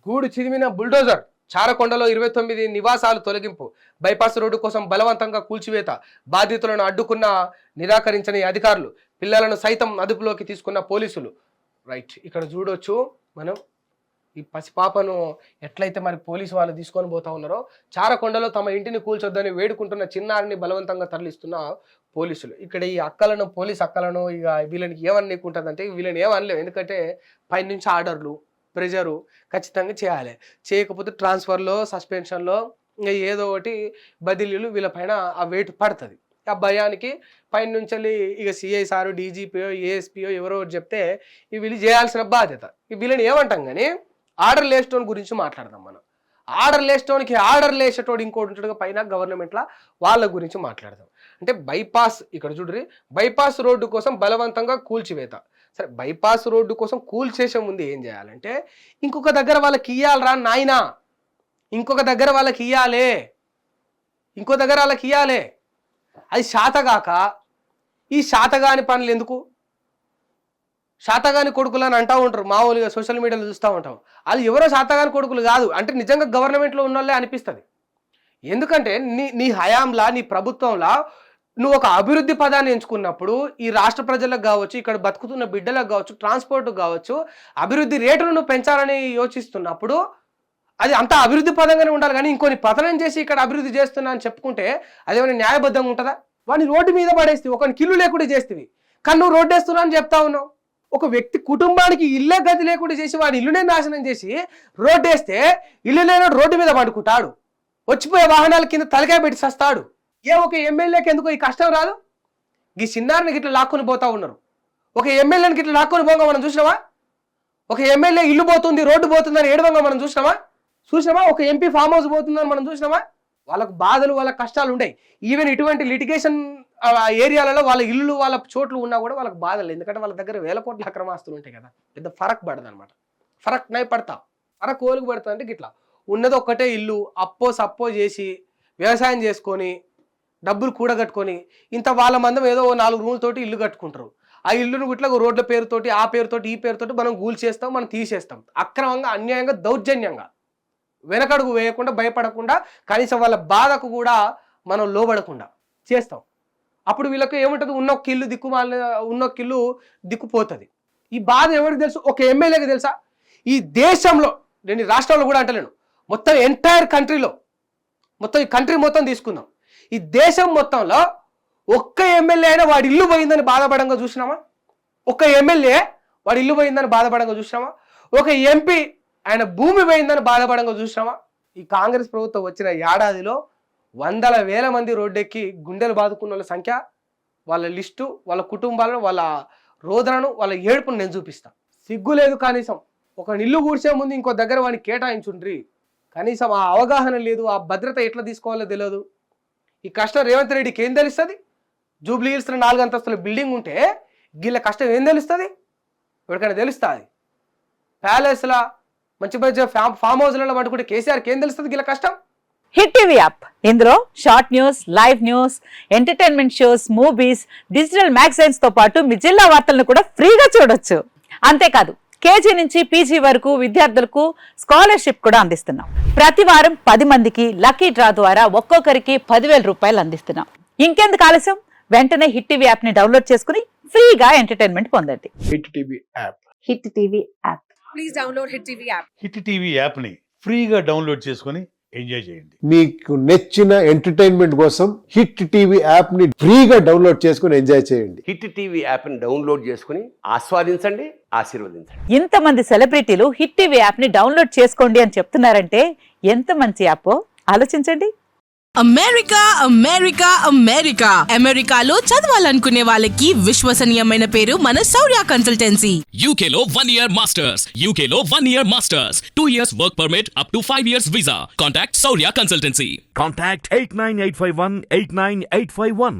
గూడు చిదిమిన బుల్డోజర్. చారకొండలో 29 నివాసాలు తొలగింపు. బైపాస్ రోడ్డు కోసం బలవంతంగా కూల్చివేత. బాధితులను అడ్డుకున్న నిరాకరించని అధికారులు. పిల్లలను సైతం అదుపులోకి తీసుకున్న పోలీసులు. రైట్, ఇక్కడ చూడొచ్చు మనం ఈ పసిపాపను ఎట్లయితే మరి పోలీసు వాళ్ళు తీసుకొని పోతా ఉన్నారో. చారకొండలో తమ ఇంటిని కూల్చొద్దని వేడుకుంటున్న చిన్నారిని బలవంతంగా తరలిస్తున్న పోలీసులు. ఇక్కడ ఈ అక్కలను, పోలీస్ అక్కలను ఇక వీళ్ళని ఏమనుకుంటుందంటే వీళ్ళని ఏమనలేవు. ఎందుకంటే పైనుంచి ఆర్డర్లు, ప్రెజరు ఖచ్చితంగా చేయాలి. చేయకపోతే ట్రాన్స్ఫర్లో, సస్పెన్షన్లో ఇంకా ఏదో ఒకటి బదిలీలు వీళ్ళపైన ఆ వెయిట్ పడుతుంది. ఆ భయానికి పైన నుంచి ఇక సిఐ సారు, డీజీపీయో, ఏఎస్పీయో ఎవరో చెప్తే వీళ్ళు చేయాల్సిన బాధ్యత. వీళ్ళని ఏమంటాం కానీ ఆర్డర్ లేస్టోన్ గురించి మాట్లాడదాం మనం. ఆర్డర్ లేస్టోన్కి ఆర్డర్ లేసేటోడు ఇంకోటి ఉంటాడుగా పైన గవర్నమెంట్లో, వాళ్ళ గురించి మాట్లాడదాం. అంటే బైపాస్, ఇక్కడ చూడ్రి, బైపాస్ రోడ్డు కోసం బలవంతంగా కూల్చివేత. సరే, బైపాస్ రోడ్డు కోసం కూల్చేసే ముందు ఏం చేయాలంటే ఇంకొక దగ్గర వాళ్ళకి ఇయ్యాలరా నాయనా, ఇంకొక దగ్గర వాళ్ళకి ఇయ్యాలే, ఇంకో దగ్గర వాళ్ళకి ఇయ్యాలే. అది శాతగాక ఈ శాతగాని పనులు ఎందుకు? శాతగాని కొడుకులు అని అంటూ ఉంటారు మామూలుగా సోషల్ మీడియాలో చూస్తూ ఉంటాం. అది ఎవరో శాతగాని కొడుకులు కాదు, అంటే నిజంగా గవర్నమెంట్లో ఉన్న వాళ్ళే అనిపిస్తుంది. ఎందుకంటే నీ హయాంలా, నీ ప్రభుత్వంలా నువ్వు ఒక అభివృద్ధి పదాన్ని ఎంచుకున్నప్పుడు ఈ రాష్ట్ర ప్రజలకు కావచ్చు, ఇక్కడ బతుకుతున్న బిడ్డలకు కావచ్చు, ట్రాన్స్పోర్ట్ కావచ్చు, అభివృద్ధి రేటును నువ్వు పెంచాలని యోచిస్తున్నప్పుడు అది అంతా అభివృద్ధి పదంగానే ఉండాలి. కానీ ఇంకొని పతనం చేసి ఇక్కడ అభివృద్ధి చేస్తున్నా అని చెప్పుకుంటే అదేమైనా న్యాయబద్ధంగా ఉంటుందా? వాడిని రోడ్డు మీద పడేస్తే, ఒకని కిల్లు లేకుండా చేస్తేవి, కానీ నువ్వు రోడ్డు వేస్తున్నా అని చెప్తా ఉన్నావు. ఒక వ్యక్తి కుటుంబానికి ఇల్లే గది లేకుండా చేసి వాడి ఇల్లునే నాశనం చేసి రోడ్డు వేస్తే ఇల్లు లేనోడు రోడ్డు మీద పడుకుంటాడు, వచ్చిపోయే వాహనాల కింద తలకాయ పెట్టి సస్తాడు. ఒక ఎమ్మెల్యేకి ఎందుకో ఈ కష్టం రాదు? ఈ చిన్నారిని గిట్లా లాక్కొని పోతా ఉన్నారు. ఒక ఎమ్మెల్యేని గిట్లా లాక్కొని పోగా మనం చూసినామా? ఒక ఎమ్మెల్యే ఇల్లు పోతుంది, రోడ్డు పోతుందని ఏడవంగా మనం చూసినామా? ఒక ఎంపీ ఫామ్ హౌస్ పోతుందని మనం చూసినామా? వాళ్ళకు బాధలు, వాళ్ళ కష్టాలు ఉంటాయి. ఈవెన్ ఇటువంటి లిటిగేషన్ ఏరియాలలో వాళ్ళ ఇల్లు, వాళ్ళ చోట్లు ఉన్నా కూడా వాళ్ళకి బాధలు. ఎందుకంటే వాళ్ళ దగ్గర వేల కోట్ల అక్రమాస్తులు ఉంటాయి కదా, పెద్ద ఫరక్ పడదు అనమాట. ఫరక్ నై పడతా, ఫరక్ ఓలుగు పడుతుంది. అంటే ఇట్లా ఉన్నది ఒక్కటే ఇల్లు, అప్పో సప్పో చేసి వ్యవసాయం చేసుకొని డబ్బులు కూడగట్టుకొని ఇంత వాళ్ళ మందం ఏదో 4 రూములతోటి ఇల్లు కట్టుకుంటారు. ఆ ఇల్లును ఇట్లా రోడ్ల పేరుతోటి, ఆ పేరుతోటి, ఈ పేరుతోటి మనం గూల్ చేస్తాం, మనం తీసేస్తాం. అక్రమంగా, అన్యాయంగా, దౌర్జన్యంగా, వెనకడుగు వేయకుండా, భయపడకుండా, కనీసం వాళ్ళ బాధకు కూడా మనం లోబడకుండా చేస్తాం. అప్పుడు వీళ్ళకి ఏముంటుంది? ఉన్నొక్క ఇల్లు ఉన్నొక్క ఇల్లు దిక్కుపోతుంది. ఈ బాధ ఎవరికి తెలుసు? ఒక ఎమ్మెల్యేకి తెలుసా? ఈ దేశంలో, నేను ఈ రాష్ట్రంలో కూడా అంటలేను, మొత్తం ఎంటైర్ కంట్రీలో, మొత్తం ఈ కంట్రీ మొత్తం తీసుకుందాం, ఈ దేశం మొత్తంలో ఒక్క ఎమ్మెల్యే అయినా వాడి ఇల్లు పోయిందని బాధపడంగా చూసినామా? ఒక ఎమ్మెల్యే వాడి ఇల్లు పోయిందని బాధపడంగా చూసినామా? ఒక ఎంపీ ఆయన భూమి పోయిందని బాధపడంగా చూసినామా? ఈ కాంగ్రెస్ ప్రభుత్వం వచ్చిన ఏడాదిలో 100,000 మంది రోడ్డెక్కి గుండెలు బాదుకున్న వాళ్ళ సంఖ్య, వాళ్ళ లిస్టు, వాళ్ళ కుటుంబాలను, వాళ్ళ రోదనను, వాళ్ళ ఏడుపును నేను చూపిస్తా. సిగ్గు లేదు కనీసం. ఒక ఇల్లు కూర్చే ముందు ఇంకో దగ్గర వాడిని కేటాయించుండ్రి. కనీసం ఆ అవగాహన లేదు, ఆ భద్రత ఎట్లా తీసుకోవాలో తెలియదు. ఈ కష్టం రేవంత్ రెడ్డికి ఏం తెలుస్తుంది? జూబ్లీ హిల్స్లో 4 అంతస్తుల బిల్డింగ్ ఉంటే వీళ్ళ కష్టం ఏం తెలుస్తుంది? ఎవరికైనా తెలుస్తుంది? ప్యాలెస్లా, మంచి మంచి ఫామ్ హౌస్లలో పట్టుకుంటే కేసీఆర్కి ఏం తెలుస్తుంది వీళ్ళ కష్టం? హిట్ టీవీ యాప్, ఇందులో short news, live news, entertainment shows, movies, digital magazines తో పాటు మీ జిల్లా వార్తలను కూడా ఫ్రీగా చూడొచ్చు. అంతేకాదు, కేజీ నుంచి పీజీ వరకు విద్యార్థులకు స్కాలర్షిప్ కూడా అందిస్తున్నాం. ప్రతి వారం 10 మందికి లక్కీ డ్రా ద్వారా ఒక్కొక్కరికి 10,000 రూపాయలు అందిస్తున్నాం. ఇంకెందుకు ఆలస్యం? వెంటనే హిట్ టీవీ యాప్ ని డౌన్లోడ్ చేసుకుని ఫ్రీగా ఎంటర్టైన్మెంట్ పొందండి. Hit TV app. Hit TV app. Please download hit TV app. Hit TV app ని ఫ్రీగా డౌన్లోడ్ చేసుకుని ఎంజాయ్ చేయండి. మీకు నచ్చిన ఎంటర్టైన్మెంట్ కోసం హిట్ టీవీ యాప్ ని ఫ్రీగా డౌన్లోడ్ చేసుకుని ఎంజాయ్ చేయండి. హిట్ టీవీ యాప్ ని డౌన్లోడ్ చేసుకుని ఆస్వాదించండి, ఆశీర్వదించండి. ఇంతమంది సెలబ్రిటీలు హిట్ టీవీ యాప్ ని డౌన్లోడ్ చేసుకోండి అని చెప్తున్నారంటే ఎంత మంచి యాప్ ఆలోచించండి. అమెరికా అమెరికా అమెరికా అమెరికాలో చదవాలనుకునే వాళ్ళకి విశ్వసనీయమైన పేరు మన శౌర్య కన్సల్టెన్సీ. UK లో 1 year masters, UK లో 1 year masters, 2 years work permit up to 5 years visa. Contact Saurya Consultancy. Contact 89851 89851.